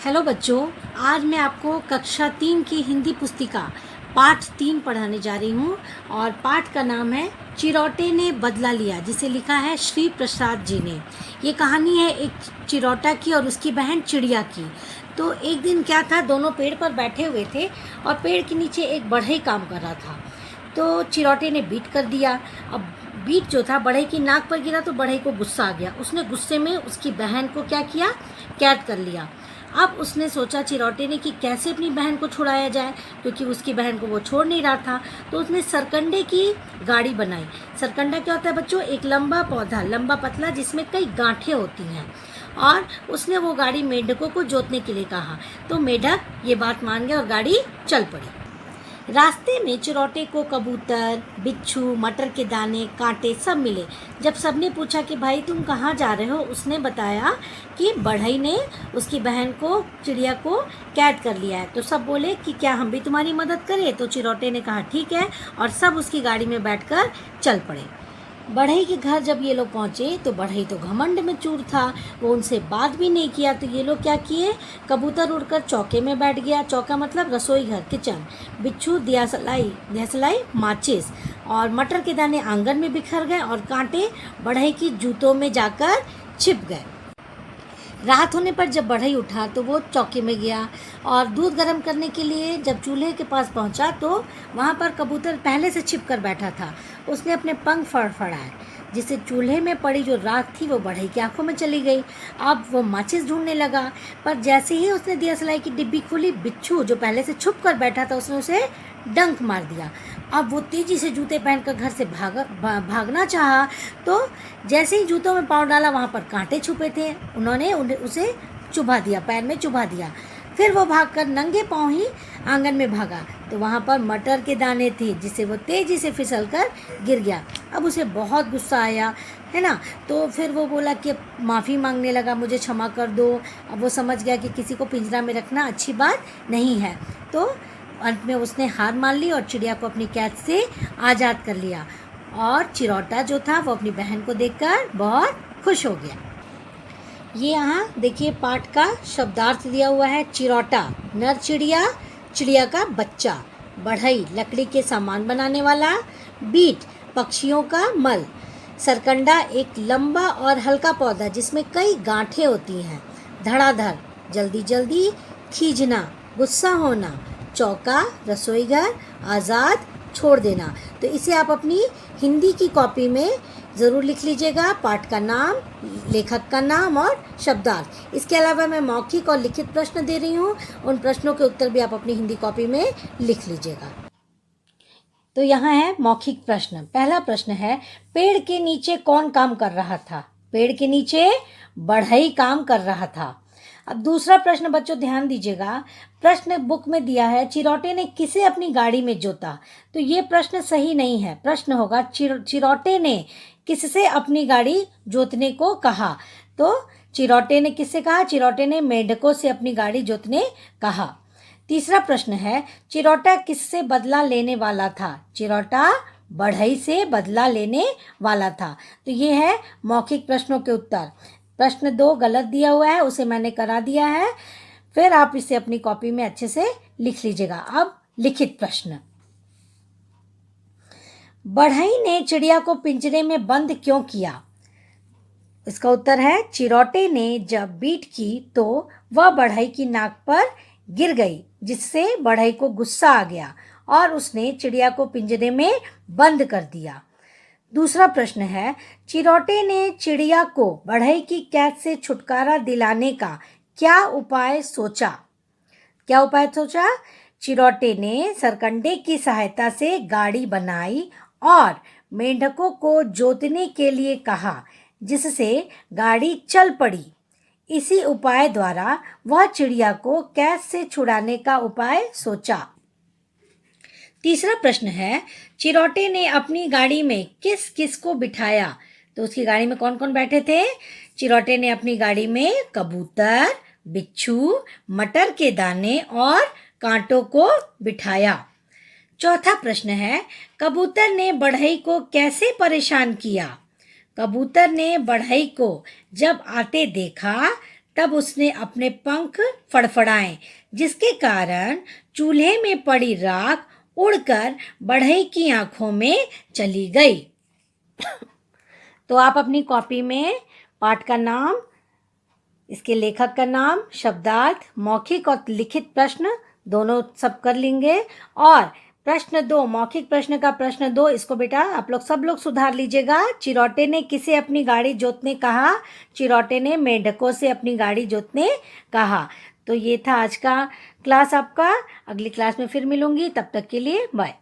Hello बच्चों, आज मैं आपको कक्षा 3 की हिंदी पुस्तिका पाठ 3 पढ़ाने जा रही हूँ और पाठ का नाम है चिरौटे ने बदला लिया, जिसे लिखा है श्री प्रसाद जी ने। ये कहानी है एक चिरौटा की और उसकी बहन चिड़िया की। तो एक दिन क्या था, दोनों पेड़ पर बैठे हुए थे और पेड़ के नीचे एक बढ़ई काम कर रहा था। तो चिरौटे ने बीट कर दिया। अब बीट जो था बढ़ई की नाक पर गिरा तो बढ़ई को गुस्सा आ गया। उसने गुस्से में उसकी बहन को क्या किया, कैद कर लिया। अब उसने सोचा चिरौटे ने कि कैसे अपनी बहन को छुड़ाया जाए, क्योंकि उसकी बहन को वो छोड़ नहीं रहा था। तो उसने सरकंडे की गाड़ी बनाई। सरकंडा क्या होता है बच्चों? एक लंबा पौधा, लंबा पतला, जिसमें कई गांठें होती हैं। और उसने वो गाड़ी मेंढकों को जोतने के लिए कहा। तो मेंढक ये बात मान गया और गाड़ी चल पड़ी। रास्ते में चिरौटे को कबूतर, बिच्छू, मटर के दाने, कांटे सब मिले। जब सबने पूछा कि भाई तुम कहाँ जा रहे हो, उसने बताया कि बढ़ई ने उसकी बहन को, चिड़िया को कैद कर लिया है। तो सब बोले कि क्या हम भी तुम्हारी मदद करें? तो चिरौटे ने कहा ठीक है, और सब उसकी गाड़ी में बैठकर चल पड़े। बढ़ई के घर जब ये लोग पहुँचे तो बढ़ई तो घमंड में चूर था। वो उनसे बात भी नहीं किया। तो ये लोग क्या किए, कबूतर उड़कर चौके में बैठ गया। चौका मतलब रसोई घर, किचन। बिच्छू दियासलाई माचिस, और मटर के दाने आंगन में बिखर गए, और कांटे बढ़ई की जूतों में जाकर छिप गए। रात होने पर जब बढ़ई उठा तो वो चौके में गया और दूध गर्म करने के लिए जब चूल्हे के पास पहुंचा तो वहाँ पर कबूतर पहले से छिप कर बैठा था। उसने अपने पंख फड़फड़ाए, जिससे चूल्हे में पड़ी जो राख थी वो बढ़ई की आंखों में चली गई। अब वो माचिस ढूंढने लगा, पर जैसे ही उसने दियासलाई की डिब्बी खोली, बिच्छू जो पहले से छुप कर बैठा था उसने उसे डंक मार दिया। अब वो तेजी से जूते पहनकर घर से भागना चाहा। तो जैसे ही जूतों में पाँव डाला, वहाँ पर कांटे छुपे थे। उन्होंने उसे चुभा दिया, पैर में चुभा दिया। फिर वो भागकर नंगे पाँव ही आंगन में भागा तो वहाँ पर मटर के दाने थे, जिससे वो तेज़ी से फिसलकर गिर गया। अब उसे बहुत गुस्सा आया, है ना। तो फिर वो बोला कि माफ़ी मांगने लगा, मुझे क्षमा कर दो। अब वो समझ गया कि किसी को पिंजरा में रखना अच्छी बात नहीं है। तो अंत में उसने हार मान ली और चिड़िया को अपनी कैद से आज़ाद कर लिया। और चिरौटा जो था वो अपनी बहन को देखकर बहुत खुश हो गया। ये यहाँ देखिए पाठ का शब्दार्थ दिया हुआ है। चिरौटा नर चिड़िया, चिड़िया का बच्चा। बढ़ई लकड़ी के सामान बनाने वाला। बीट पक्षियों का मल। सरकंडा एक लंबा और हल्का पौधा जिसमें कई गांठें होती हैं। धड़ाधड़ जल्दी जल्दी, खींचना गुस्सा होना। चौका रसोई घर, आज़ाद छोड़ देना। तो इसे आप अपनी हिंदी की कॉपी में ज़रूर लिख लीजिएगा। पाठ का नाम, लेखक का नाम और शब्दार्थ। इसके अलावा मैं मौखिक और लिखित प्रश्न दे रही हूँ, उन प्रश्नों के उत्तर भी आप अपनी हिंदी कॉपी में लिख लीजिएगा। तो यहाँ है मौखिक प्रश्न। पहला प्रश्न है, पेड़ के नीचे कौन काम कर रहा था? पेड़ के नीचे बढ़ई काम कर रहा था। अब दूसरा प्रश्न बच्चों ध्यान दीजिएगा। प्रश्न बुक में दिया है, चिरौटे ने किसे अपनी गाड़ी में जोता? तो ये प्रश्न सही नहीं है। प्रश्न होगा चिरौटे ने किससे अपनी गाड़ी जोतने को कहा? तो चिरौटे ने किससे कहा? चिरौटे ने मेंढकों से अपनी गाड़ी जोतने कहा। तीसरा प्रश्न है, चिरौटा किससे बदला लेने वाला था? चिरौटा बढ़ई से बदला लेने वाला था। तो ये है मौखिक प्रश्नों के उत्तर। प्रश्न 2 गलत दिया हुआ है, उसे मैंने करा दिया है। फिर आप इसे अपनी कॉपी में अच्छे से लिख लीजिएगा। अब लिखित प्रश्न। बढ़ई ने चिड़िया को पिंजरे में बंद क्यों किया? इसका उत्तर है, चिरौटे ने जब बीट की तो वह बढ़ई की नाक पर गिर गई, जिससे बढ़ई को गुस्सा आ गया और उसने चिड़िया को पिंजरे में बंद कर दिया। दूसरा प्रश्न है, चिरौटे ने चिड़िया को बढ़ई की कैद से छुटकारा दिलाने का क्या उपाय सोचा? क्या उपाय सोचा? चिरौटे ने सरकंडे की सहायता से गाड़ी बनाई और मेंढकों को जोतने के लिए कहा, जिससे गाड़ी चल पड़ी। इसी उपाय द्वारा वह चिड़िया को कैद से छुड़ाने का उपाय सोचा। तीसरा प्रश्न है, चिरौटे ने अपनी गाड़ी में किस किस को बिठाया? तो उसकी गाड़ी में कौन कौन बैठे थे? चिरौटे ने अपनी गाड़ी में कबूतर, बिच्छू, मटर के दाने और कांटों को बिठाया। चौथा प्रश्न है, कबूतर ने बढ़ई को कैसे परेशान किया? कबूतर ने बढ़ई को जब आते देखा तब उसने अपने पंख फड़फड़ाए, जिसके कारण चूल्हे में पड़ी राख उड़कर बढ़ई की आंखों में चली गई। तो आप अपनी कॉपी में पाठ का नाम, इसके लेखक का नाम, शब्दार्थ, मौखिक और लिखित प्रश्न दोनों सब कर लेंगे। और प्रश्न 2, मौखिक प्रश्न का प्रश्न 2, इसको बेटा आप लोग सब लोग सुधार लीजिएगा। चिरौटे ने किसे अपनी गाड़ी जोतने कहा? चिरौटे ने मेंढकों से अपनी गाड़ी जोतने कहा। तो ये था आज का क्लास आपका। अगली क्लास में फिर मिलूंगी, तब तक के लिए बाय।